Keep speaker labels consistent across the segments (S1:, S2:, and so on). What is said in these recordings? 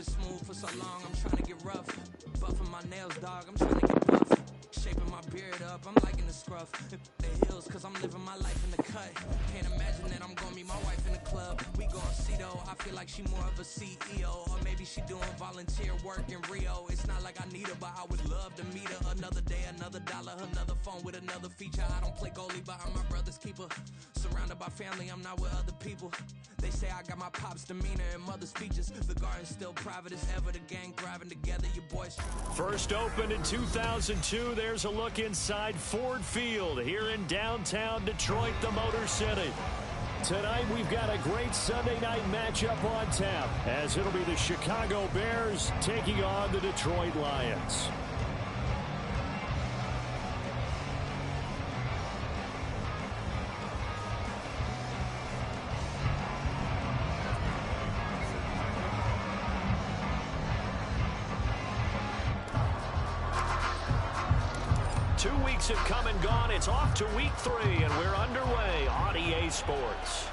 S1: been smooth for so long, I'm trying to get rough. Buffing my nails, dog, I'm trying to get buff. Shaping my beard up, I'm liking the scruff. The hills, cause I'm living my life in the cut. Can't imagine that I'm gonna meet my wife in the club. We gon' see though, I feel like she more of a CEO. Or maybe she doing volunteer work in Rio. It's not like I need her, but I would love to meet her. Another day, another dollar, another phone with another feature. I don't play goalie, but I'm my brother's keeper. Surrounded by family, I'm not with other people. They say I got my pop's demeanor and mother's features. The garden's still private as ever, the gang thriving together, your boys.
S2: First opened in 2002, there's a look inside Ford Field here in downtown Detroit, the Motor City. Tonight we've got a great Sunday night matchup on tap, as it'll be the Chicago Bears taking on the Detroit Lions. Have come and gone. It's off to week 3, and we're underway on EA Sports.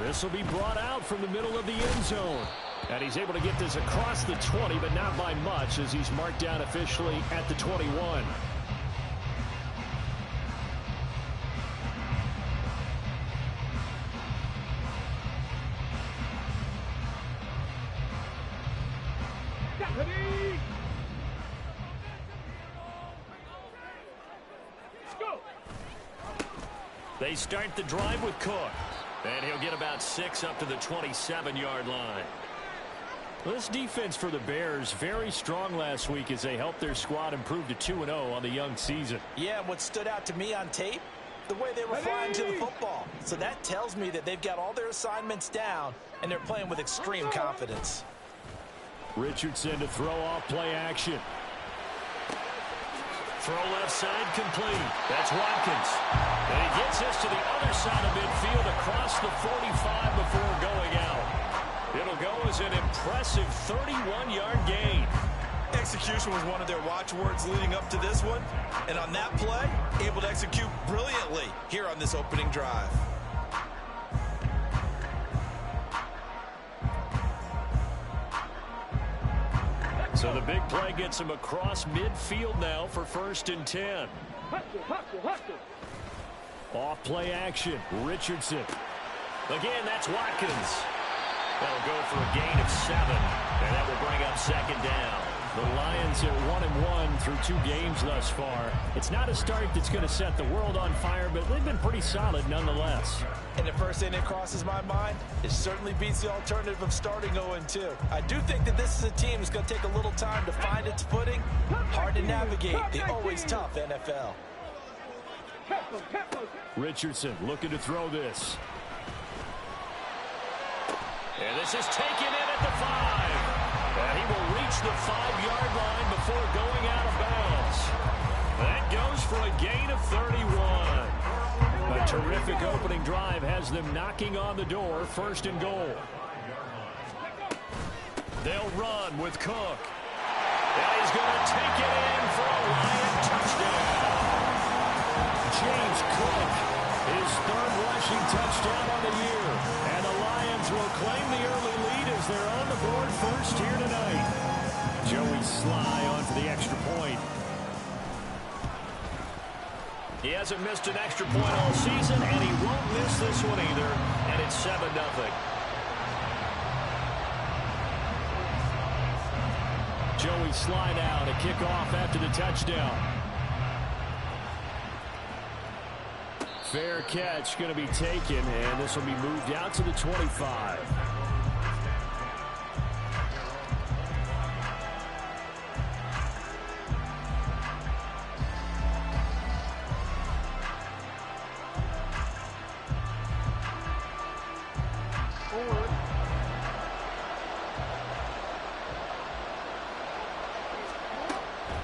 S2: This will be brought out from the middle of the end zone. And he's able to get this across the 20, but not by much, as he's marked down officially at the 21. They start the drive with Cook. And he'll get about 6 up to the 27-yard line. This defense for the Bears, very strong last week as they helped their squad improve to 2-0 on the young season.
S3: Yeah, and what stood out to me on tape, the way they were flying to the football. So that tells me that they've got all their assignments down, and they're playing with extreme confidence.
S2: Richardson to throw off play action. Throw left side complete. That's Watkins. And he gets this to the other side of midfield across the 45 before going out. It'll go as an impressive 31-yard gain.
S3: Execution was one of their watchwords leading up to this one. And on that play, able to execute brilliantly here on this opening drive.
S2: So the big play gets him across midfield now for 1st and 10. Off play action. Richardson. Again, that's Watkins. That'll go for a gain of 7. And that will bring up 2nd down. The Lions are 1-1 through 2 games thus far. It's not a start that's going to set the world on fire, but they've been pretty solid nonetheless.
S3: And the first thing that crosses my mind, it certainly beats the alternative of starting 0-2. I do think that this is a team that's going to take a little time to find its footing. Hard to navigate the always tough NFL.
S2: Richardson looking to throw this. And this is taken in at the 5. And he will reach the 5-yard line before going out of bounds. That goes for a gain of 31. A terrific opening drive has them knocking on the door, 1st and goal. They'll run with Cook. And he's going to take it in for a Lion touchdown. James Cook, his 3rd rushing touchdown on the year. And the Lions will claim the early lead as they're on the board first here tonight. Joey Sly on for the extra point. He hasn't missed an extra point all season, and he won't miss this one either. And it's 7-0. Joey Sly now to kick off after the touchdown. Fair catch going to be taken, and this will be moved out to the 25.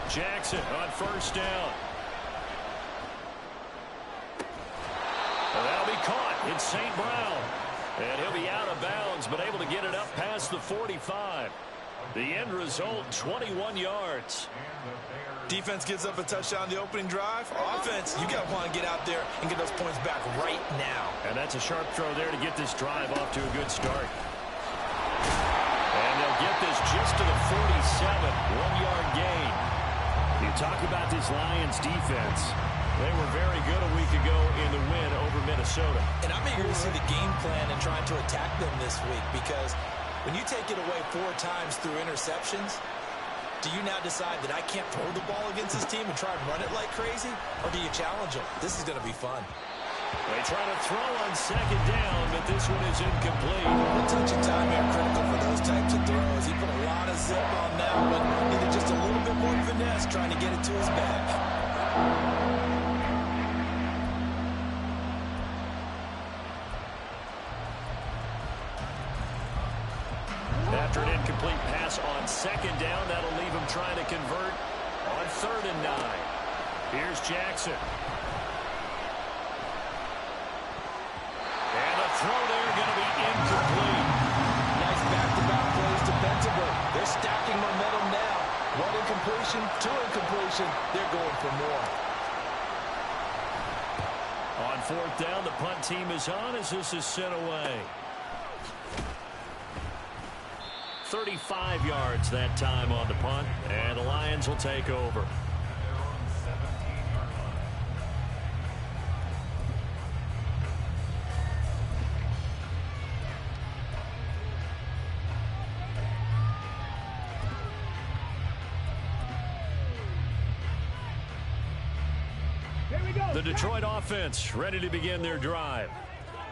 S2: Jackson on 1st down. And that'll be caught. It's St. Brown. And he'll be out of bounds, but able to get it up past the 45. The end result, 21 yards.
S3: Defense gives up a touchdown the opening drive. Offense, you got to want to get out there and get those points back right now.
S2: And that's a sharp throw there to get this drive off to a good start. 1-yard gain. You talk about this Lions defense. They were very good a week ago in the win over Minnesota.
S3: And I'm eager to see the game plan and trying to attack them this week, because when you take it away 4 times through interceptions, do you now decide that I can't throw the ball against this team and try and run it like crazy? Or do you challenge them? This is going to be fun.
S2: They try to throw on 2nd down, but this one is incomplete.
S3: The touch and time are critical for those types of throws. He put a lot of zip on that one. Needed just a little bit more finesse trying to get it to his back.
S2: After an incomplete pass on 2nd down, that'll leave him trying to convert on 3rd and 9. Here's Jackson. And the throw there going to be incomplete.
S3: Nice back-to-back plays defensively. They're stacking momentum now. 1 incompletion, 2 incompletion. They're going for more.
S2: On 4th down, the punt team is on as this is sent away. 35 yards that time on the punt, and the Lions will take over. The Detroit offense ready to begin their drive.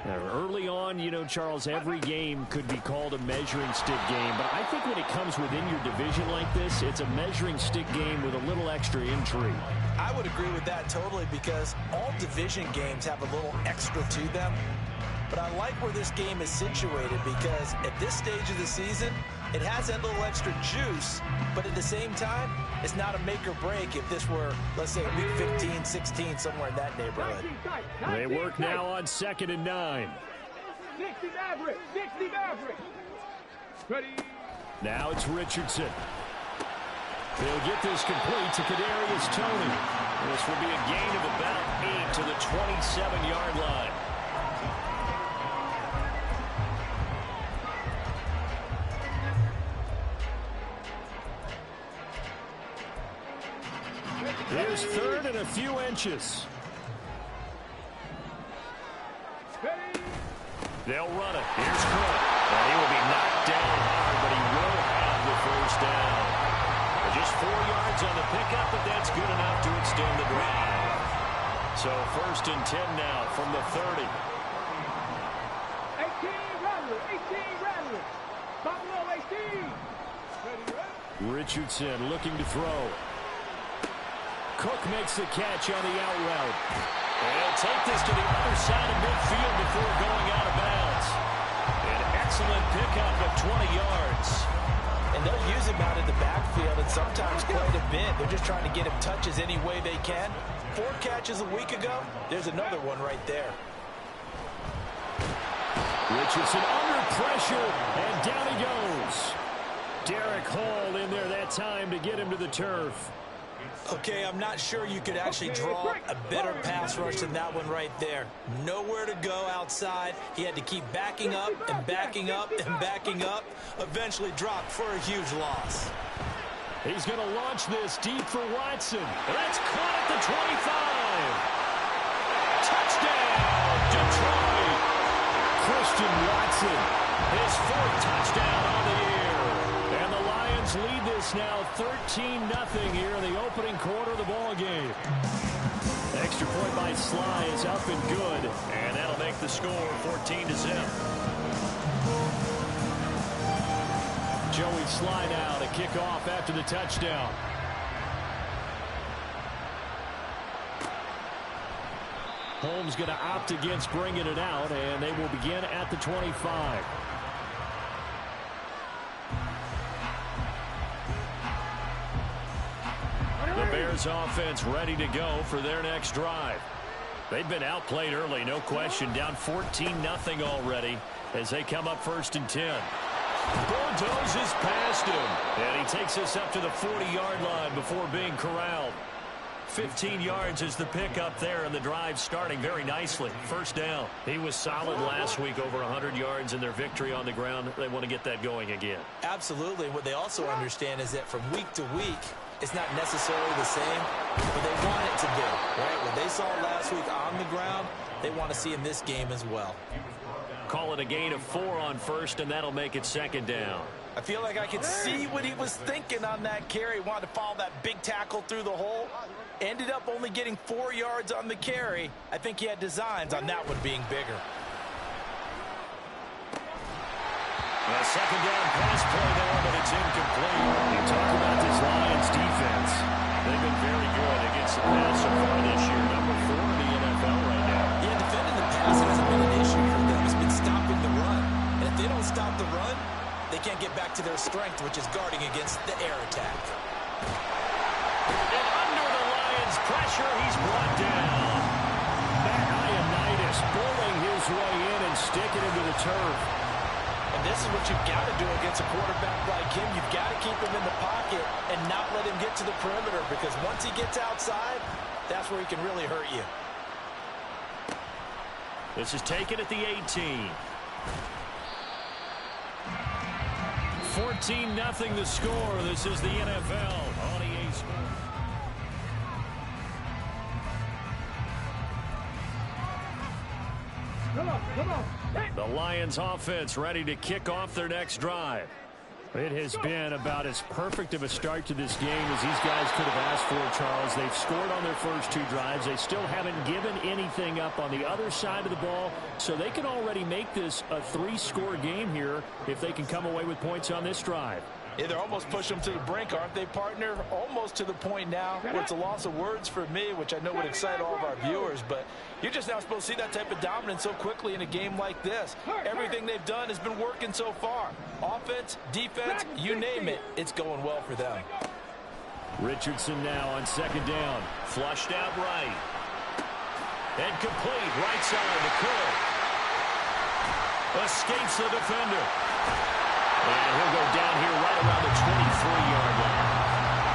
S2: Now, early on, you know, Charles, every game could be called a measuring stick game, but I think when it comes within your division like this, it's a measuring stick game with a little extra intrigue.
S3: I would agree with that totally, because all division games have a little extra to them. But I like where this game is situated, because at this stage of the season, it has that little extra juice, but at the same time, it's not a make or break if this were, let's say, week 15, 16, somewhere in that neighborhood.
S2: They work now on 2nd and 9.
S4: 60 average. Ready.
S2: Now it's Richardson. They'll get this complete to Kadarius Toney. This will be a gain of about 8 to the 27-yard line. Here's 3rd and a few inches. They'll run it. Here's Cook. And he will be knocked down hard, but he will have the 1st down. Just 4 yards on the pickup, but that's good enough to extend the drive. So 1st and 10 now from the 30.
S4: 18 Rattler. Buffalo 18.
S2: Richardson looking to throw. Cook makes the catch on the out route. And he'll take this to the other side of midfield before going out of bounds. An excellent pickup of 20 yards.
S3: And they'll use him out in the backfield, and sometimes quite a bit. They're just trying to get him touches any way they can. 4 catches a week ago. There's another one right there.
S2: Richardson under pressure, and down he goes. Derek Hall in there that time to get him to the turf.
S3: Okay, I'm not sure you could actually draw a better pass rush than that one right there. Nowhere to go outside. He had to keep backing up and backing up and backing up. Eventually dropped for a huge loss.
S2: He's going to launch this deep for Watson. That's caught at the 25. Touchdown, Detroit. Christian Watson, his 4th touchdown on the year. And the Lions lead this now 13-0 here in the opening quarter of the ball game. Extra point by Sly is up and good, and that'll make the score 14-0. Joey Sly now to kick off after the touchdown. Holmes going to opt against bringing it out, and they will begin at the 25. The Bears offense ready to go for their next drive. They've been outplayed early, no question, down 14-0 already as they come up 1st and 10. Bulldozes past him, and he takes us up to the 40-yard line before being corralled. 15 yards is the pickup there, and the drive starting very nicely. First down. He was solid last week, over 100 yards in their victory on the ground. They want to get that going again.
S3: Absolutely. What they also understand is that from week to week, it's not necessarily the same, but they want it to be, right? What they saw last week on the ground, they want to see in this game as well.
S2: Call it a gain of 4 on first, and that'll make it second down.
S3: I feel like I could see what he was thinking on that carry. Wanted to follow that big tackle through the hole. Ended up only getting 4 yards on the carry. I think he had designs on that one being bigger.
S2: A second down pass play there, but it's incomplete. You talk about this Lions defense. They've been very good against the pass so far this year. Number 4 in the NFL right now.
S3: Yeah, defending the pass hasn't been an issue for them. It's been stopping the run. And if they don't stop the run, they can't get back to their strength, which is guarding against the air attack.
S2: And under the Lions' pressure, he's brought down. Matt Ioannidis bullying his way in and sticking him to the turf.
S3: And this is what you've got to do against a quarterback like him. You've got to keep him in the pocket and not let him get to the perimeter, because once he gets outside, that's where he can really hurt you.
S2: This is taken at the 18. 14-0 the score. This is the NFL on EA Sports.
S4: Come on. Hey.
S2: The Lions offense ready to kick off their next drive. It has been about as perfect of a start to this game as these guys could have asked for, Charles. They've scored on their first 2 drives. They still haven't given anything up on the other side of the ball, so they can already make this a 3-score game here if they can come away with points on this drive.
S3: Yeah, they're almost pushing them to the brink, aren't they, partner? Almost to the point now where it's a loss of words for me, which I know would excite all of our viewers, but you're just not supposed to see that type of dominance so quickly in a game like this. Everything they've done has been working so far. Offense, defense, you name it, it's going well for them.
S2: Richardson now on second down. Flushed out right. And complete right side to Cook. Escapes the defender. And he'll go down here right around the 23-yard line.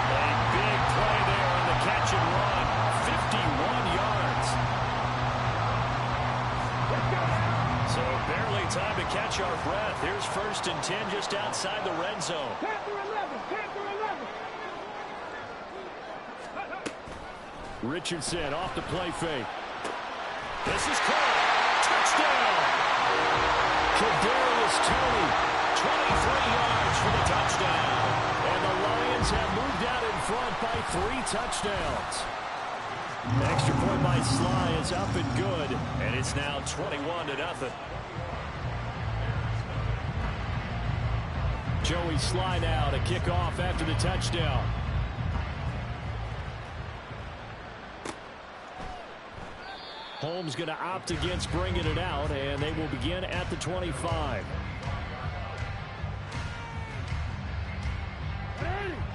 S2: A big play there on the catch and run. 51 yards. So barely time to catch our breath. Here's 1st and 10 just outside the red zone.
S4: Panther 11.
S2: Richardson off the play fake. This is caught. Touchdown. Kadarius Toney. 23 yards for the touchdown. And the Lions have moved out in front by 3 touchdowns. The extra point by Sly is up and good. And it's now 21-0. Joey Sly now to kick off after the touchdown. Holmes going to opt against bringing it out, and they will begin at the 25.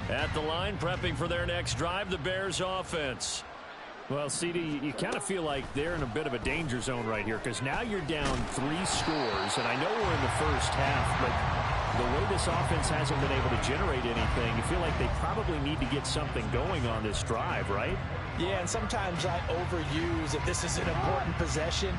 S2: At the line, prepping for their next drive, the Bears offense. Well, CD, you kind of feel like they're in a bit of a danger zone right here, because now you're down 3 scores, and I know we're in the first half, but the way this offense hasn't been able to generate anything, you feel like they probably need to get something going on this drive, right?
S3: Yeah, and sometimes I overuse if this is an important possession.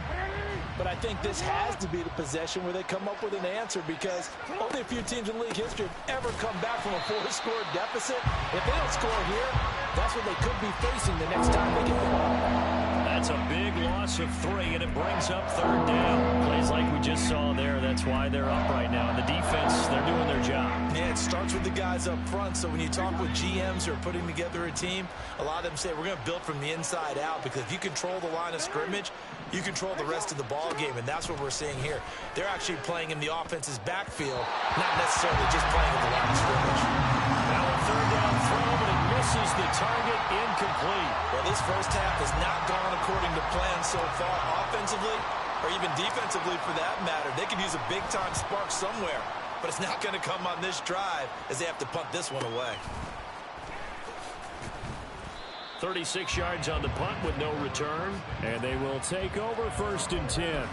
S3: But I think this has to be the possession where they come up with an answer, because only a few teams in league history have ever come back from a 4-score deficit. If they don't score here, that's what they could be facing the next time they get the ball.
S2: That's a big loss of 3, and it brings up 3rd down. Plays like we just saw there. That's why they're up right now. And the defense, they're doing their job.
S3: Yeah, it starts with the guys up front. So when you talk with GMs who are putting together a team, a lot of them say we're going to build from the inside out, because if you control the line of scrimmage, you control the rest of the ball game, and that's what we're seeing here. They're actually playing in the offense's backfield, not necessarily just playing in the line of scrimmage.
S2: Now a 3rd down throw, but it misses the target, incomplete.
S3: Well, this first half has not gone according to plan so far, offensively or even defensively for that matter. They could use a big-time spark somewhere, but it's not going to come on this drive as they have to punt this one away.
S2: 36 yards on the punt with no return, and they will take over 1st and 10.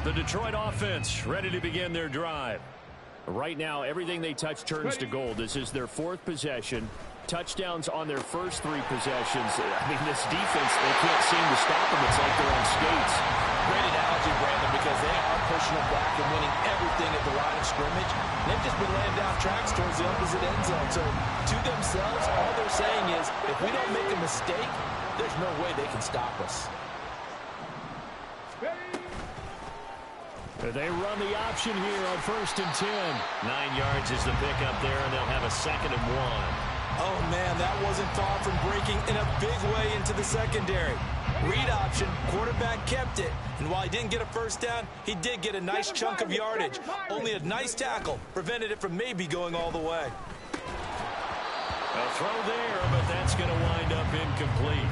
S2: The Detroit offense ready to begin their drive. Right now, everything they touch turns to gold. This is their 4th possession. Touchdowns on their first 3 possessions. I mean, this defense, they can't seem to stop them. It's like they're on skates.
S3: Great analogy, Brandon, because they are pushing them back and winning everything at the line of scrimmage. They've just been laying down tracks towards the opposite end zone. So, to themselves, all they're saying is, if we don't make a mistake, there's no way they can stop us.
S2: They run the option here on 1st and 10. 9 yards is the pickup there, and they'll have a 2nd and 1.
S3: Oh, man, that wasn't far from breaking in a big way into the secondary. Read option, quarterback kept it. And while he didn't get a first down, he did get a nice chunk of yardage. Only a nice tackle prevented it from maybe going all the way.
S2: A throw there, but that's going to wind up incomplete.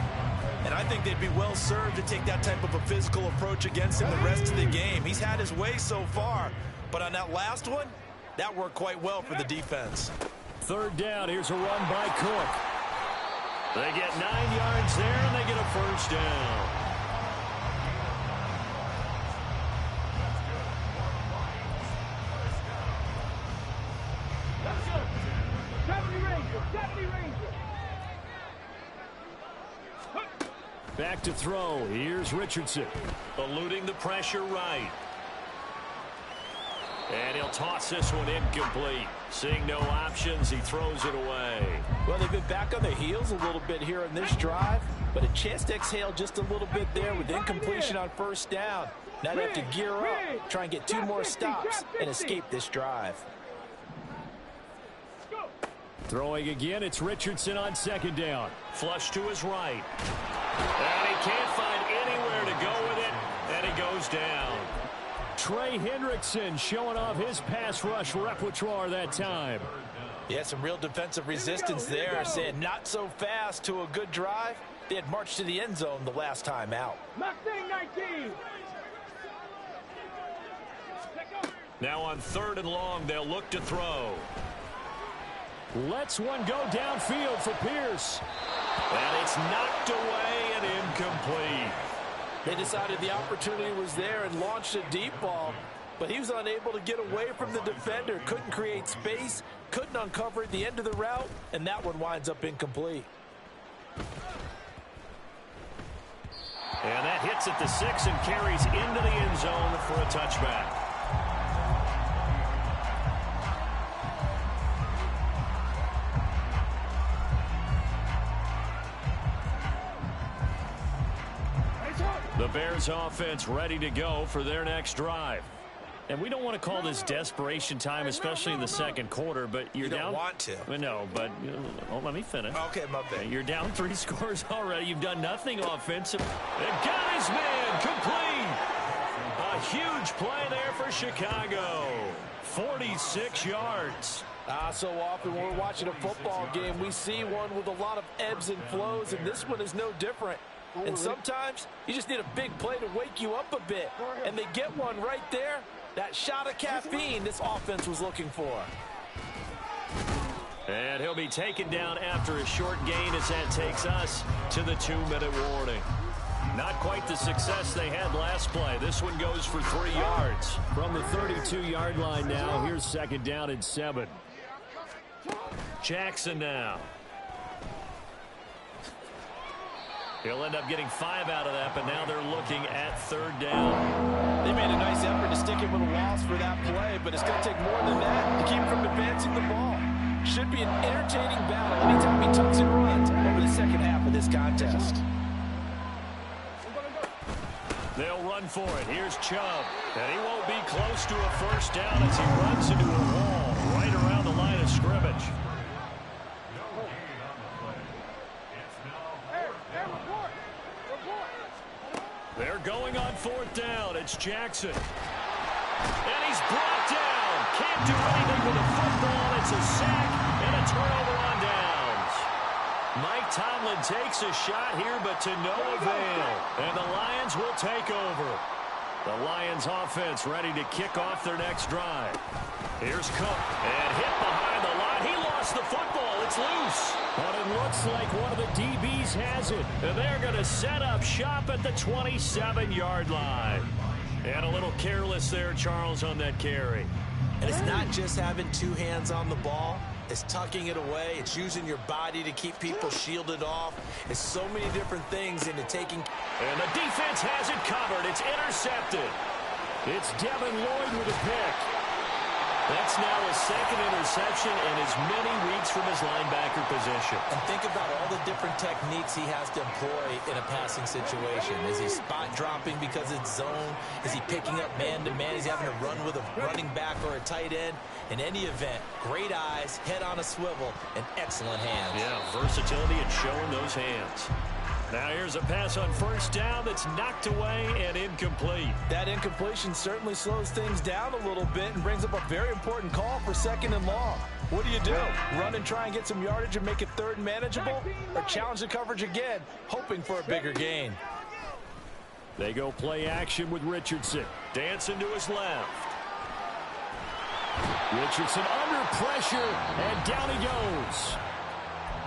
S3: And I think they'd be well served to take that type of a physical approach against him the rest of the game. He's had his way so far, but on that last one, that worked quite well for the defense.
S2: 3rd down, here's a run by Cook. They get 9 yards there, and they get a first down. Back to throw. Here's Richardson. Eluding the pressure right. And he'll toss this one incomplete. Seeing no options, he throws it away.
S3: Well, they've been back on their heels a little bit here in this drive, but a chance to exhale just a little bit there with incompletion on 1st down. Now they have to gear up, try and get 2 more stops, and escape this drive.
S2: Throwing again, it's Richardson on 2nd down. Flush to his right. And he can't find anywhere to go with it, and he goes down. Trey Hendrickson showing off his pass rush repertoire that time.
S3: Yeah, some real defensive resistance there, saying not so fast to a good drive. They had marched to the end zone the last time out.
S2: Now on 3rd and long, they'll look to throw. Lets one go downfield for Pierce. And it's knocked away and incomplete.
S3: They decided the opportunity was there and launched a deep ball, but he was unable to get away from the defender. Couldn't create space, couldn't uncover at the end of the route, and that one winds up incomplete.
S2: And that hits at the 6 and carries into the end zone for a touchback. The Bears offense ready to go for their next drive. And we don't want to call this desperation time, especially in the 2nd quarter, but you're down.
S3: You don't want to.
S2: No, but let me finish.
S3: Okay, my bad.
S2: You're down 3 scores already. You've done nothing offensive. And got his man complete. A huge play there for Chicago. 46 yards.
S3: So often when we're watching a football game, we see one with a lot of ebbs and flows, and this one is no different. And sometimes you just need a big play to wake you up a bit. And they get one right there. That shot of caffeine this offense was looking for.
S2: And he'll be taken down after a short gain as that takes us to the 2-minute warning. Not quite the success they had last play. This one goes for 3 yards. From the 32-yard line now, here's 2nd down and 7. Jackson now. He'll end up getting 5 out of that, but now they're looking at 3rd down.
S3: They made a nice effort to stick him with a loss for that play, but it's going to take more than that to keep him from advancing the ball. Should be an entertaining battle anytime he tucks and runs over the 2nd half of this contest.
S2: They'll run for it. Here's Chubb. And he won't be close to a first down as he runs into a wall right around the line of scrimmage. They're going on 4th down. It's Jackson. And he's brought down. Can't do anything with the football. It's a sack and a turnover on downs. Mike Tomlin takes a shot here, but to no avail. And the Lions will take over. The Lions offense ready to kick off their next drive. Here's Cook. And hit behind the line. He lost the football. It's loose. But it looks like one of the DBs has it. And they're going to set up shop at the 27-yard line. And a little careless there, Charles, on that carry.
S3: And it's not just having two hands on the ball. It's tucking it away. It's using your body to keep people shielded off. It's so many different things into taking.
S2: And the defense has it covered. It's intercepted. It's Devin Lloyd with a pick. That's now his second interception in as many weeks from his linebacker position.
S3: And think about all the different techniques he has to employ in a passing situation. Is he spot dropping because it's zone? Is he picking up man-to-man? Is he having to run with a running back or a tight end? In any event, great eyes, head on a swivel, and excellent hands.
S2: Yeah, versatility and showing those hands. Now here's a pass on first down that's knocked away and incomplete.
S3: That incompletion certainly slows things down a little bit and brings up a very important call for 2nd and long. What do? Run and try and get some yardage and make it 3rd and manageable? Or challenge the coverage again, hoping for a bigger gain?
S2: They go play action with Richardson. Dancing to his left. Richardson under pressure, and down he goes.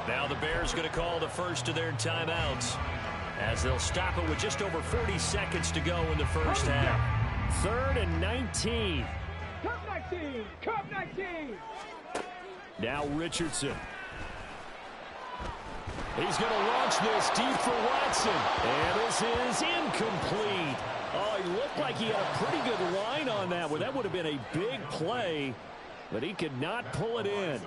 S2: Now the Bears going to call the first of their timeouts as they'll stop it with just over 40 seconds to go in the first half. 3rd and 19.
S4: Cup 19. Cup 19.
S2: Now Richardson. He's going to launch this deep for Watson. And this is incomplete. Oh, he looked like he had a pretty good line on that one. That would have been a big play, but he could not pull it in.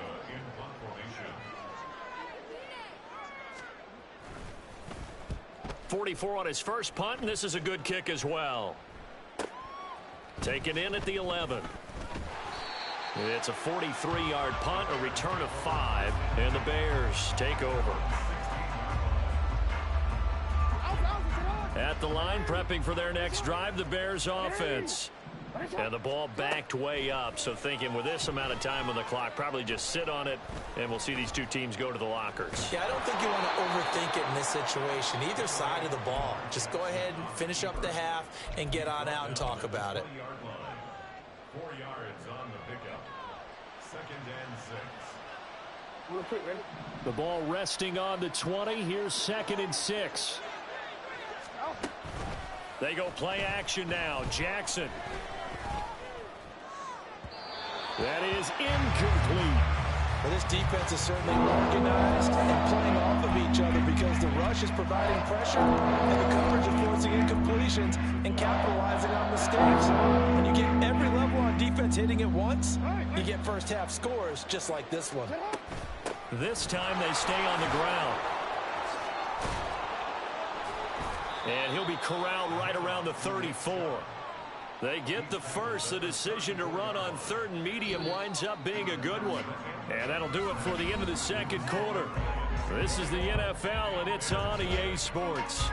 S2: .44 on his first punt, and this is a good kick as well. Taken in at the 11. It's a 43-yard punt, a return of 5, and the Bears take over. At the line, prepping for their next drive, the Bears offense. And the ball backed way up, so thinking with this amount of time on the clock, probably just sit on it, and we'll see these two teams go to the lockers.
S3: Yeah, I don't think you want to overthink it in this situation. Either side of the ball. Just go ahead and finish up the half and get on out and talk about it.
S5: 4 yards on the pickup. 2nd and 6.
S2: The ball resting on the 20. Here's 2nd and 6. They go play action now. Jackson. That is incomplete.
S3: Well, this defense is certainly organized and playing off of each other because the rush is providing pressure and the coverage is forcing incompletions and capitalizing on mistakes. When you get every level on defense hitting at once, you get first half scores just like this one.
S2: This time they stay on the ground. And he'll be corralled right around the 34. They get the first. The decision to run on 3rd and medium winds up being a good one. And that'll do it for the end of the 2nd quarter. This is the NFL, and it's on EA Sports.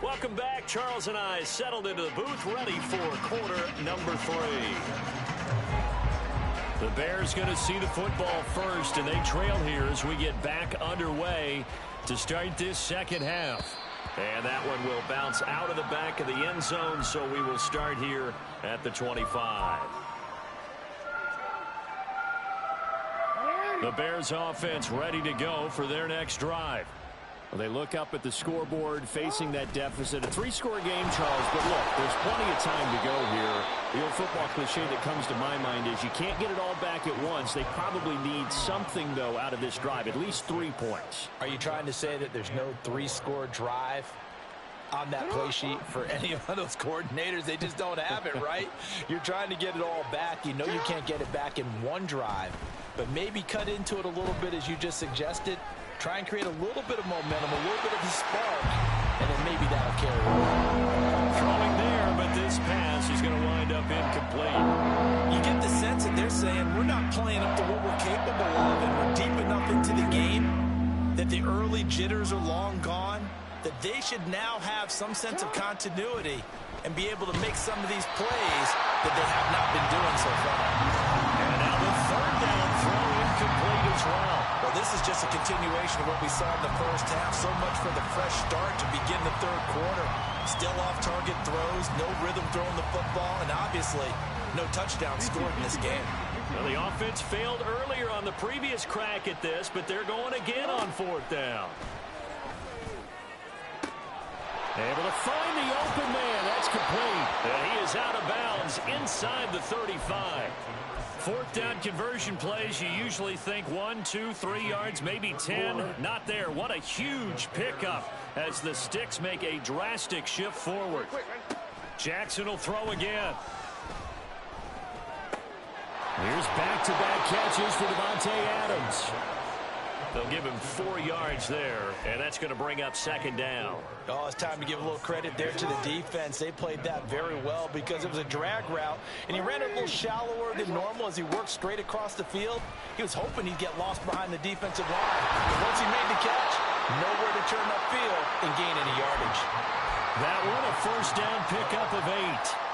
S2: Welcome back. Charles and I settled into the booth, ready for quarter number 3. The Bears going to see the football first, and they trail here as we get back underway to start this 2nd half. And that one will bounce out of the back of the end zone, so we will start here at the 25. The Bears offense ready to go for their next drive. Well, they look up at the scoreboard facing that deficit. A 3-score game, Charles, but look, there's plenty of time to go here. The old football cliche that comes to my mind is you can't get it all back at once. They probably need something, though, out of this drive, at least 3 points.
S3: Are you trying to say that there's no 3-score drive on that play sheet for any of those coordinators? They just don't have it, right? You're trying to get it all back. You know you can't get it back in one drive, but maybe cut into it a little bit as you just suggested. Try and create a little bit of momentum, a little bit of a spark, and then maybe that'll carry over.
S2: Throwing there, but this pass is going to wind up incomplete.
S3: You get the sense that they're saying we're not playing up to what we're capable of, and we're deep enough into the game that the early jitters are long gone, that they should now have some sense of continuity and be able to make some of these plays that they have not been doing so far.
S2: And now the 3rd down throw incomplete as well.
S3: Well, this is just a continuation of what we saw in the first half. So much for the fresh start to begin the 3rd quarter. Still off-target throws, no rhythm throwing the football, and obviously no touchdown scored in this game.
S2: Well, the offense failed earlier on the previous crack at this, but they're going again on 4th down. Able to find the open man. That's complete. And he is out of bounds inside the 35. Fourth down conversion plays, you usually think 1, 2, 3 yards, maybe 10. Not there. What a huge pickup as the Sticks make a drastic shift forward. Jackson will throw again. Here's back-to-back catches for Davante Adams. They'll give him 4 yards there, and that's going to bring up second down.
S3: Oh, it's time to give a little credit there to the defense. They played that very well because it was a drag route, and he ran it a little shallower than normal as he worked straight across the field. He was hoping he'd get lost behind the defensive line. But once he made the catch, nowhere to turn upfield and gain any yardage.
S2: That one, a first down pickup of 8.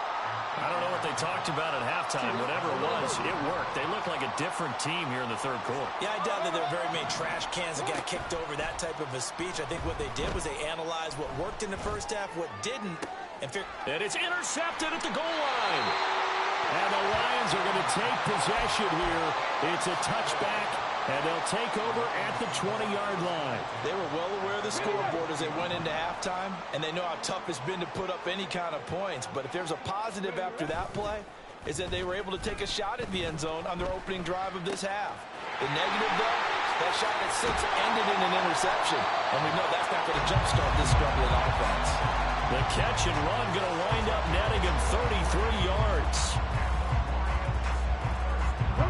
S2: I don't know what they talked about at halftime. Whatever it was, it worked. They look like a different team here in the third quarter.
S3: Yeah, I doubt that there were very many trash cans that got kicked over, that type of a speech. I think what they did was they analyzed what worked in the first half, what didn't.
S2: And it's intercepted at the goal line. And the Lions are going to take possession here. It's a touchback, and they'll take over at the 20-yard line.
S3: They were well aware of the scoreboard as they went into halftime, and they know how tough it's been to put up any kind of points. But if there's a positive after that play, is that they were able to take a shot at the end zone on their opening drive of this half. The negative, though, that shot at 6 ended in an interception. And we know that's not going to jumpstart this struggling offense.
S2: The catch and run going to wind up netting him 33 yards.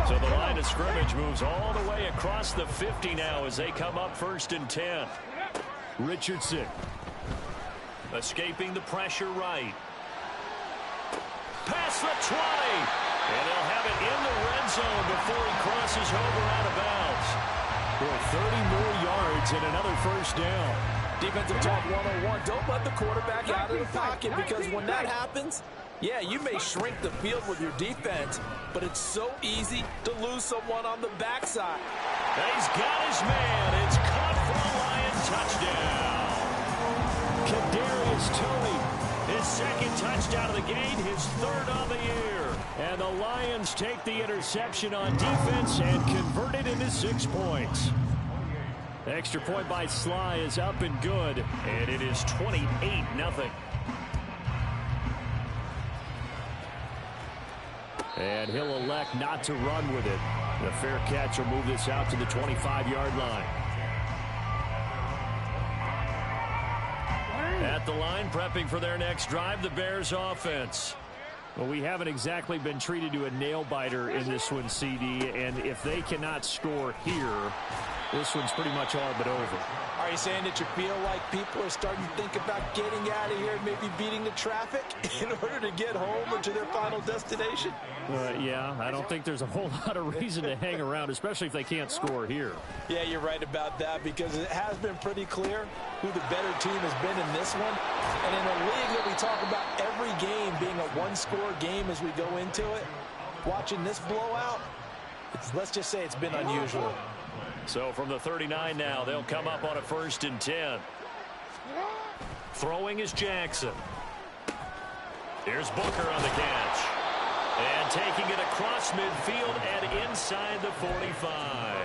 S2: So the line of scrimmage moves all the way across the 50 now as they come up 1st and 10. Richardson escaping the pressure right. Past the 20. And they'll have it in the red zone before he crosses over out of bounds. For 30 more yards and another first down.
S3: Defensive talk 101. Don't let the quarterback out of the pocket, because when that happens, yeah, you may shrink the field with your defense, but it's so easy to lose someone on the backside.
S2: He's got his man. It's caught for a Lion touchdown. Kadarius Toney, his second touchdown of the game, his 3rd of the year. And the Lions take the interception on defense and convert it into 6 points. The extra point by Sly is up and good, and it is 28-0. And he'll elect not to run with it. The fair catch will move this out to the 25-yard line. At the line, prepping for their next drive, the Bears offense. Well, we haven't exactly been treated to a nail-biter in this one, CD, and if they cannot score here, this one's pretty much all but over.
S3: Are you saying that you feel like people are starting to think about getting out of here and maybe beating the traffic in order to get home or to their final destination?
S2: Yeah, I don't think there's a whole lot of reason to hang around, especially if they can't score here.
S3: Yeah, you're right about that, because it has been pretty clear who the better team has been in this one. And in a league that we talk about every game being a one-score game as we go into it, watching this blowout, let's just say it's been unusual.
S2: So from the 39 now, they'll come up on a 1st and 10. Throwing is Jackson. Here's Booker on the catch. And taking it across midfield and inside the 45.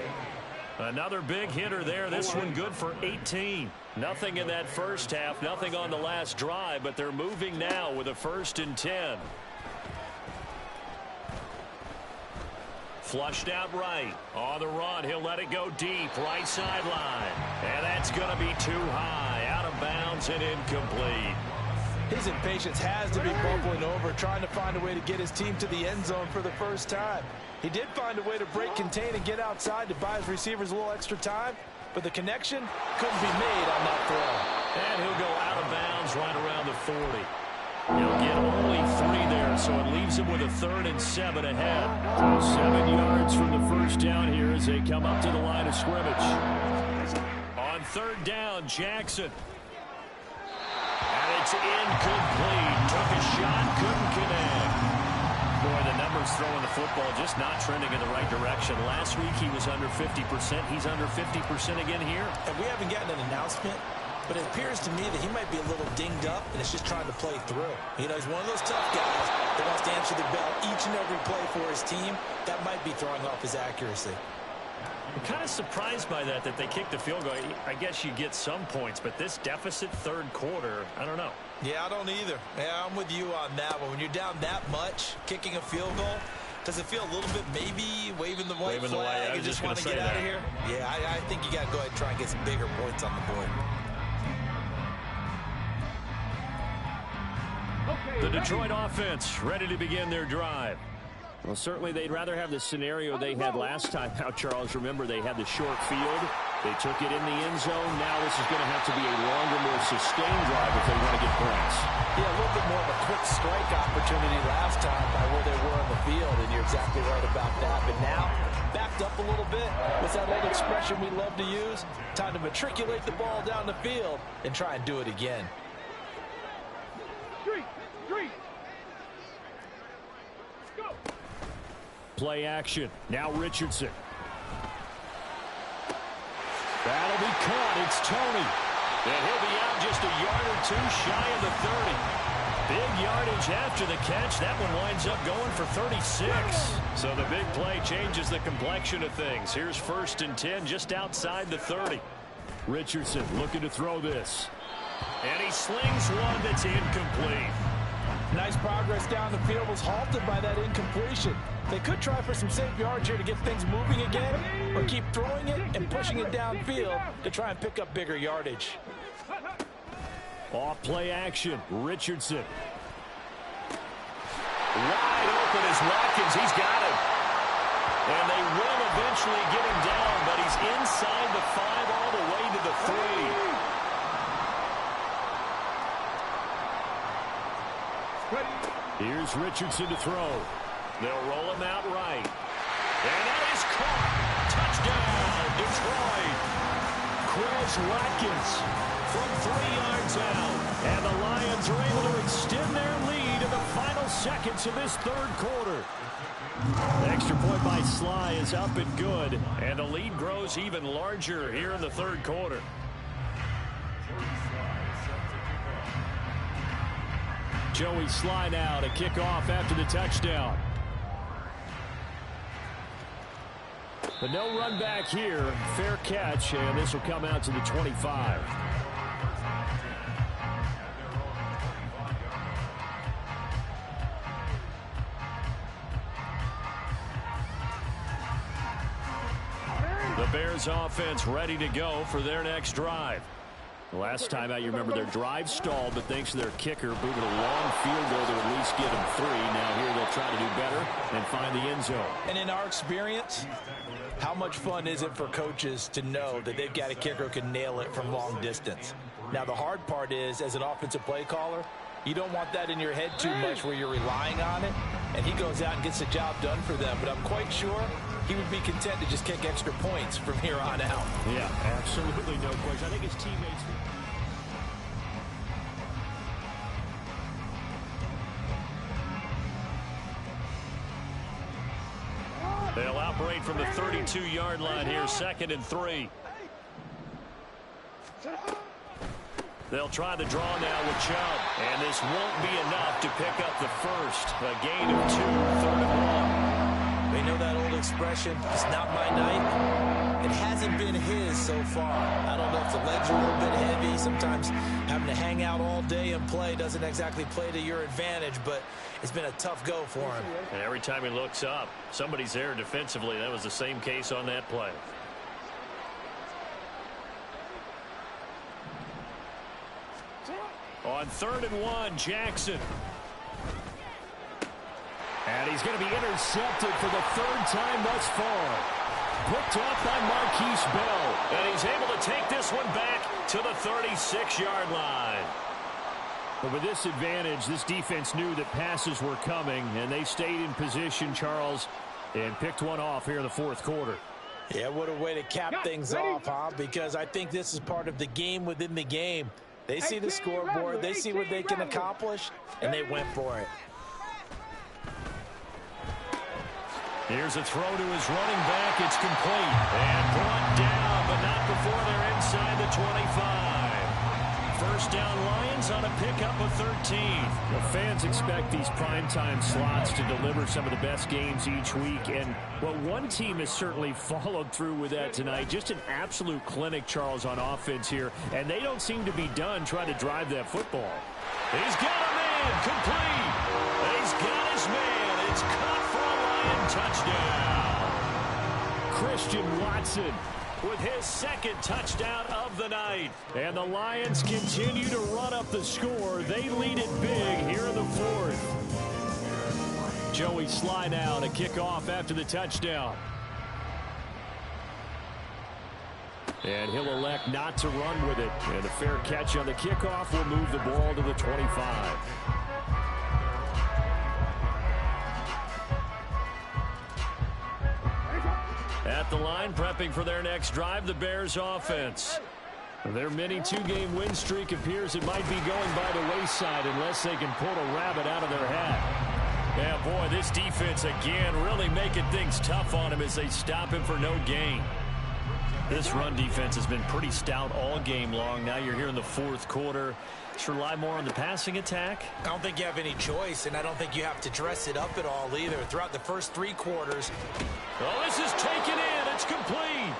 S2: Another big hitter there. This one good for 18. Nothing in that first half, nothing on the last drive, but they're moving now with a 1st and 10. Flushed out right. On the run, he'll let it go deep. Right sideline. And that's going to be too high. Out of bounds and incomplete.
S3: His impatience has to be bubbling over, trying to find a way to get his team to the end zone for the first time. He did find a way to break contain and get outside to buy his receivers a little extra time, but the connection couldn't be made on that throw.
S2: And he'll go out of bounds right around the 40. He'll get only 3 there, so it leaves him with a 3rd and 7 ahead. So 7 yards from the first down here as they come up to the line of scrimmage. On 3rd down, Jackson. And it's incomplete. Took a shot, couldn't connect. Boy, the numbers throwing the football just not trending in the right direction. Last week he was under 50%. He's under 50% again here.
S3: And we haven't gotten an announcement, but it appears to me that he might be a little dinged up and is just trying to play through. You know, he's one of those tough guys that wants to answer the bell each and every play for his team. That might be throwing off his accuracy.
S2: I'm kind of surprised by that they kicked the field goal. I guess you get some points, but this deficit third quarter, I don't know.
S3: Yeah, I don't either. Yeah, I'm with you on that one. When you're down that much, kicking a field goal, does it feel a little bit maybe waving the white flag and just want to get out of here? Yeah, I think you got to go ahead and try and get some bigger points on the board.
S2: The Detroit offense ready to begin their drive. Well, certainly they'd rather have the scenario they had last time out, Charles. Remember, they had the short field. They took it in the end zone. Now this is going to have to be a longer, more sustained drive if they want to get points.
S3: Yeah, a little bit more of a quick strike opportunity last time by where they were on the field, and you're exactly right about that. But now, backed up a little bit, what's that old expression we love to use? Time to matriculate the ball down the field and try and do it again.
S2: Play action. Now Richardson. That'll be caught. It's Tony. And he'll be out just a yard or two shy of the 30. Big yardage after the catch. That one winds up going for 36. So the big play changes the complexion of things. Here's 1st and 10 just outside the 30. Richardson looking to throw this. And he slings one that's incomplete.
S3: Nice progress down the field, was halted by that incompletion. They could try for some safe yards here to get things moving again, or keep throwing it and pushing it downfield to try and pick up bigger yardage.
S2: Off play action, Richardson. Wide open is Watkins. He's got him. And they will eventually get him down, but he's inside the 5 all the way to the 3. Here's Richardson to throw. They'll roll him out right. And that is caught. Touchdown, Detroit. Chris Watkins from 3 yards out. And the Lions are able to extend their lead in the final seconds of this third quarter. The extra point by Sly is up and good. And the lead grows even larger here in the third quarter. Joey Sly now to kick off after the touchdown. But no run back here. Fair catch, and this will come out to the 25. The Bears offense ready to go for their next drive. Last time out, you remember their drive stalled, but thanks to their kicker, booted a long field goal to at least get them 3. Now here they'll try to do better and find the end zone.
S3: And in our experience, how much fun is it for coaches to know that they've got a kicker who can nail it from long distance? Now the hard part is, as an offensive play caller, you don't want that in your head too much where you're relying on it, and he goes out and gets the job done for them. But I'm quite sure he would be content to just kick extra points from here on out.
S2: Yeah, absolutely no question. I think his teammates... They'll operate from the 32-yard line here, 2nd and 3. They'll try the draw now with Chubb, and this won't be enough to pick up the first. A gain of 2, 3rd and 1.
S3: They know that old expression, it's not my night. It hasn't been his so far. I don't know if the legs are a little bit heavy. Sometimes having to hang out all day and play doesn't exactly play to your advantage, but it's been a tough go for him.
S2: And every time he looks up, somebody's there defensively. That was the same case on that play. On 3rd and 1, Jackson. And he's going to be intercepted for the 3rd time thus far. Picked up by Marquise Bell. And he's able to take this one back to the 36-yard line. But with this advantage, this defense knew that passes were coming, and they stayed in position, Charles, and picked one off here in the 4th quarter.
S3: Yeah, what a way to cap things off, huh? Because I think this is part of the game within the game. They see the scoreboard, they see what they can accomplish, and they went for it.
S2: Here's a throw to his running back. It's complete. And brought down, but not before they're inside the 25. First down Lions on a pickup of 13.
S6: The fans expect these primetime slots to deliver some of the best games each week. And, well, one team has certainly followed through with that tonight. Just an absolute clinic, Charles, on offense here. And they don't seem to be done trying to drive that football.
S2: He's got a man, complete. He's got his man. It's caught for a Lion touchdown.
S6: Christian Watson
S2: with his second touchdown of the night.
S6: And the Lions continue to run up the score. They lead it big here in the fourth. Joey Sly now to kick off after the touchdown. And he'll elect not to run with it. And a fair catch on the kickoff will move the ball to the 25.
S2: At the line, prepping for their next drive, the Bears offense.
S6: Their mini two-game win streak appears it might be going by the wayside unless they can pull a rabbit out of their hat.
S2: Yeah, boy, this defense again really making things tough on him as they stop him for no gain. This run defense has been pretty stout all game long. Now you're here in the fourth quarter. Should rely more on the passing attack?
S3: I don't think you have any choice, and I don't think you have to dress it up at all either. Throughout the first three quarters.
S2: Oh, this is taken in. It's complete.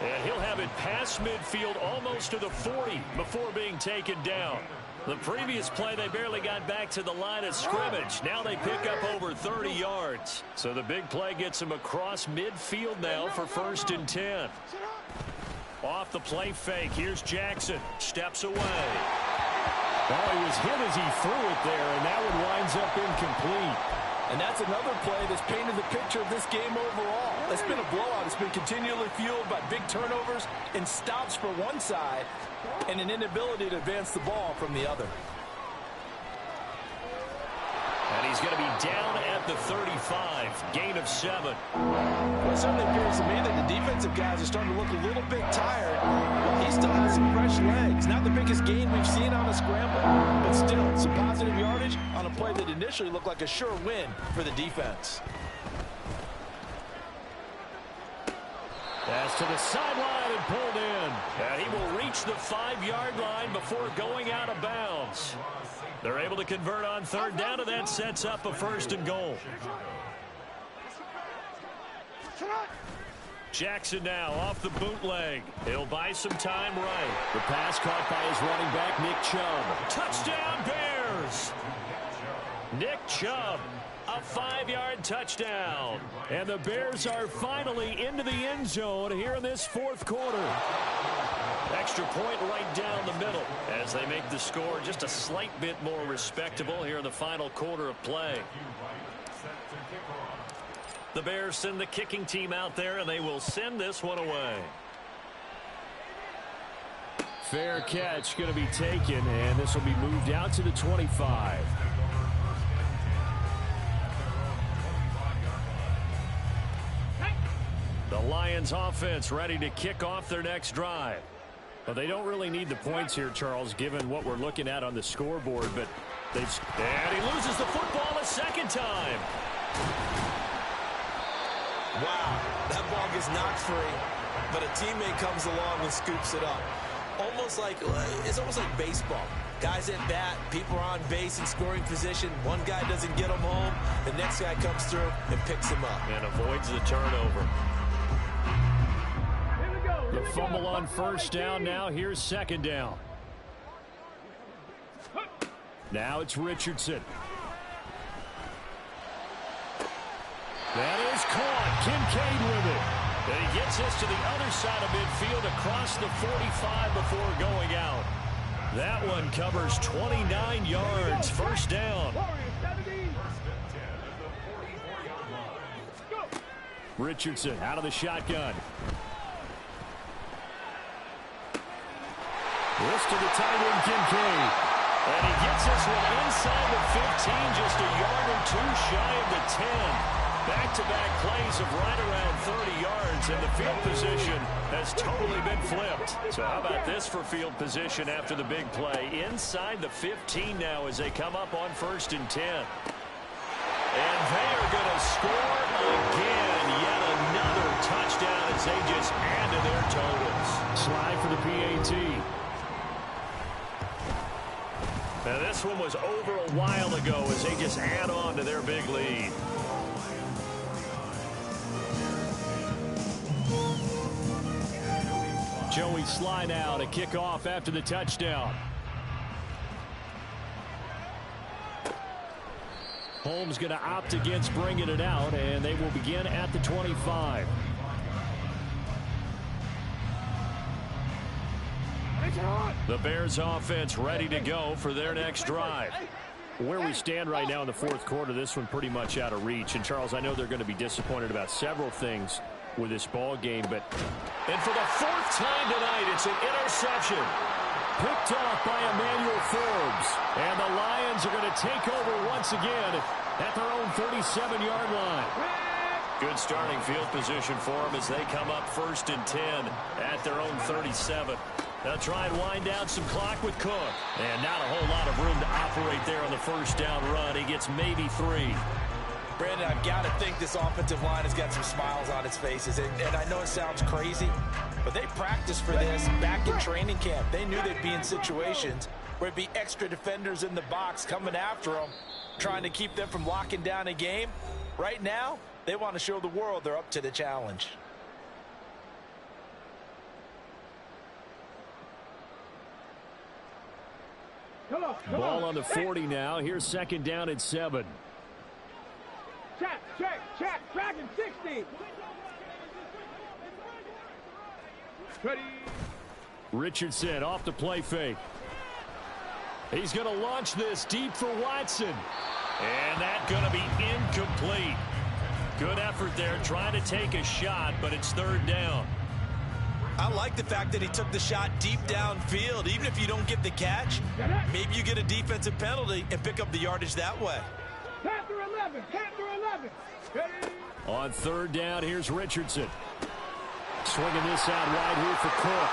S2: And he'll have it past midfield almost to the 40 before being taken down. The previous play, they barely got back to the line of scrimmage. Now they pick up over 30 yards. So the big play gets them across midfield now for 1st and 10. Off the play fake, here's Jackson. Steps away.
S6: Oh, he was hit as he threw it there, and that one winds up incomplete.
S3: And that's another play that's painted the picture of this game overall. It's been a blowout. It's been continually fueled by big turnovers and stops for one side and an inability to advance the ball from the other.
S2: And he's going to be down at the 35. Gain of 7.
S3: Well, it certainly appears to me that the defensive guys are starting to look a little bit tired. Well, he still has some fresh legs. Not the biggest gain we've seen on a scramble, but still some positive yardage on a play that initially looked like a sure win for the defense.
S2: Pass to the sideline and pulled in. And he will reach the 5-yard line before going out of bounds. They're able to convert on 3rd down, and that sets up a 1st and goal. Jackson now off the bootleg. He'll buy some time right.
S6: The pass caught by his running back, Nick Chubb.
S2: Touchdown, Bears! Nick Chubb, a 5-yard touchdown.
S6: And the Bears are finally into the end zone here in this fourth quarter.
S2: Extra point right down the middle as they make the score just a slight bit more respectable here in the final quarter of play. The Bears send the kicking team out there, and they will send this one away.
S6: Fair catch going to be taken, and this will be moved out to the 25.
S2: The Lions offense ready to kick off their next drive.
S6: Well, they don't really need the points here, Charles, given what we're looking at on the scoreboard, but they've...
S2: And he loses the football a second time.
S3: Wow, that ball gets knocked free, but a teammate comes along and scoops it up. It's almost like baseball. Guys at bat, people are on base in scoring position. One guy doesn't get him home, the next guy comes through and picks him up.
S2: And avoids the turnover.
S6: The fumble on 1st down. Now here's 2nd down. Now it's Richardson.
S2: That is caught. Kincaid with it. And he gets this to the other side of midfield across the 45 before going out. That one covers 29 yards. 1st down.
S6: Richardson out of the shotgun. This to the tight end, Kincaid.
S2: And he gets this one inside the 15, just a yard or two shy of the 10. Back-to-back plays of right around 30 yards, and the field position has totally been flipped. So how about this for field position after the big play? Inside the 15 now as they come up on 1st and 10. And they are going to score again. Yet another touchdown as they just add to their totals.
S6: Slide for the PAT. Now this one was over a while ago as they just add on to their big lead. Joey Sly now to kick off after the touchdown. Holmes going to opt against bringing it out, and they will begin at the 25. The Bears offense ready to go for their next drive. Where we stand right now in the fourth quarter, this one pretty much out of reach. And Charles, I know they're going to be disappointed about several things with this ball game, but
S2: and for the fourth time tonight, it's an interception.
S6: Picked off by Emmanuel Forbes. And the Lions are going to take over once again at their own 37-yard line.
S2: Good starting field position for them as they come up 1st and 10 at their own 37.
S6: They'll try and wind down some clock with Cook. And not a whole lot of room to operate there on the first down run. He gets maybe 3.
S3: Brandon, I've got to think this offensive line has got some smiles on its faces. And I know it sounds crazy, but they practiced for this back in training camp. They knew they'd be in situations where it'd be extra defenders in the box coming after them, trying to keep them from locking down a game. Right now, they want to show the world they're up to the challenge.
S6: Ball on the 40 now. Here's 2nd down and 7.
S4: Check, dragon 60. Ready.
S6: Richardson off the play fake. He's going to launch this deep for Watson.
S2: And that's going to be incomplete. Good effort there trying to take a shot, but it's 3rd down.
S3: I like the fact that he took the shot deep downfield. Even if you don't get the catch, maybe you get a defensive penalty and pick up the yardage that way.
S4: Panther 11. Ready.
S6: On 3rd down, here's Richardson. Swinging this out wide here for Cook.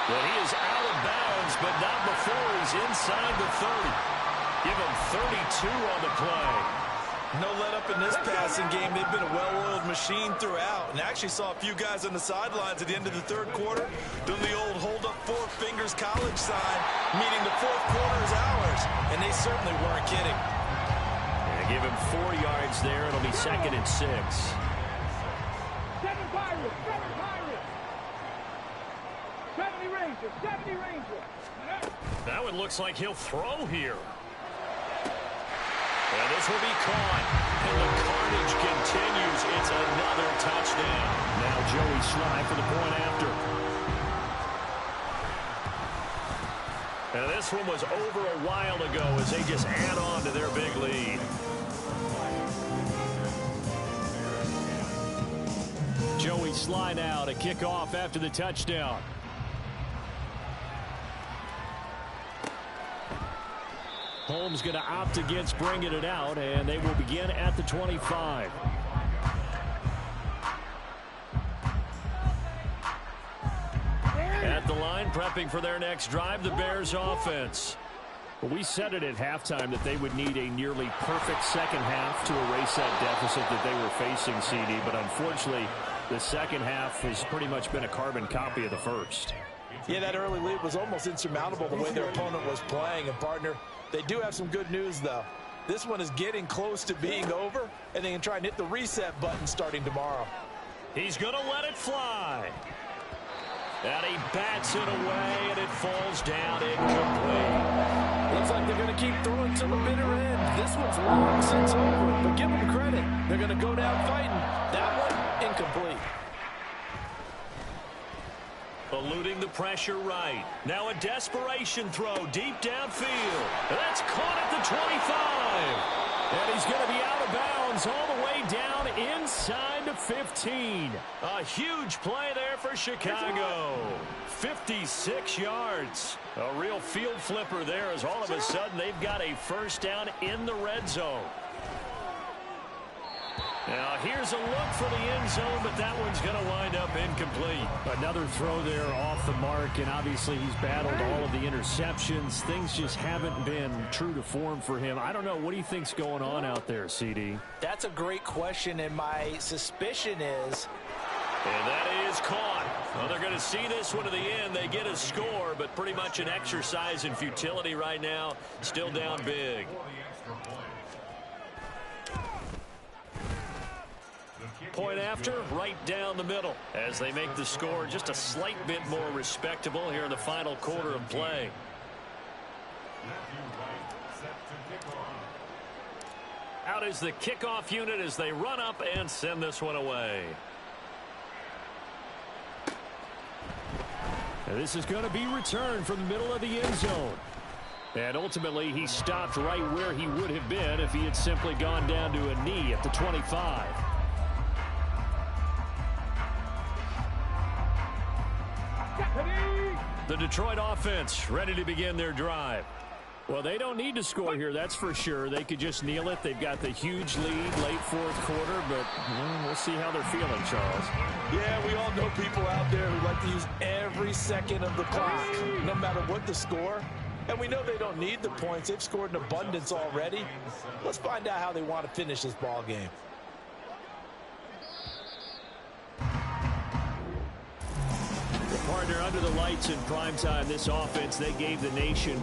S2: Well, he is out of bounds, but not before he's inside the 30. Give him 32 on the play.
S3: No let up in this passing game. They've been a well-oiled machine throughout. And I actually saw a few guys on the sidelines at the end of the 3rd quarter doing the old hold up 4 fingers college sign, meaning the 4th quarter is ours. And they certainly weren't kidding.
S6: Yeah, give him 4 yards there. It'll be 2nd and 6.
S4: 7 Pirates. 70 Rangers.
S2: That one looks like he'll throw here. And this will be caught. And the carnage continues. It's another touchdown.
S6: Now Joey Sly for the point after.
S2: And this one was over a while ago as they just add on to their big lead.
S6: Joey Sly now to kick off after the touchdown. Holmes going to opt against bringing it out, and they will begin at the 25. At the line, prepping for their next drive, the Bears offense. We said it at halftime that they would need a nearly perfect second half to erase that deficit that they were facing, CD, but unfortunately, the second half has pretty much been a carbon copy of the first.
S3: Yeah, that early lead was almost insurmountable the way their opponent was playing. And, partner, they do have some good news, though. This one is getting close to being over, and they can try and hit the reset button starting tomorrow.
S2: He's going to let it fly. And he bats it away, and it falls down incomplete.
S3: Looks like they're going to keep throwing to the bitter end. This one's long since over, but give them credit. They're going to go down fighting. That one, incomplete.
S2: Eluding the pressure right. Now a desperation throw deep downfield. That's caught at the 25.
S6: And he's going to be out of bounds all the way down inside the 15.
S2: A huge play there for Chicago. 56 yards. A real field flipper there as all of a sudden they've got a first down in the red zone. Now here's a look for the end zone, but that one's going to wind up incomplete.
S6: Another throw there off the mark, and obviously he's battled all of the interceptions. Things just haven't been true to form for him. I don't know. What do you think's going on out there, CD?
S3: That's a great question, and my suspicion is
S6: And that is caught. Well, they're going to see this one to the end. They get a score, but pretty much an exercise in futility right now. Still down big. Point after, right down the middle, as they make the score just a slight bit more respectable here in the final quarter of play. Out is the kickoff unit as they run up and send this one away. And this is going to be returned from the middle of the end zone. And ultimately, he stopped right where he would have been if he had simply gone down to a knee at the 25. The Detroit offense ready to begin their drive. Well, they don't need to score here, that's for sure. They could just kneel it. They've got the huge lead late fourth quarter, but we'll see how they're feeling, Charles.
S3: Yeah, we all know people out there who like to use every second of the clock, no matter what the score. And we know they don't need the points. They've scored in abundance already. Let's find out how they want to finish this ball game.
S6: Partner, under the lights in primetime, this offense, they gave the nation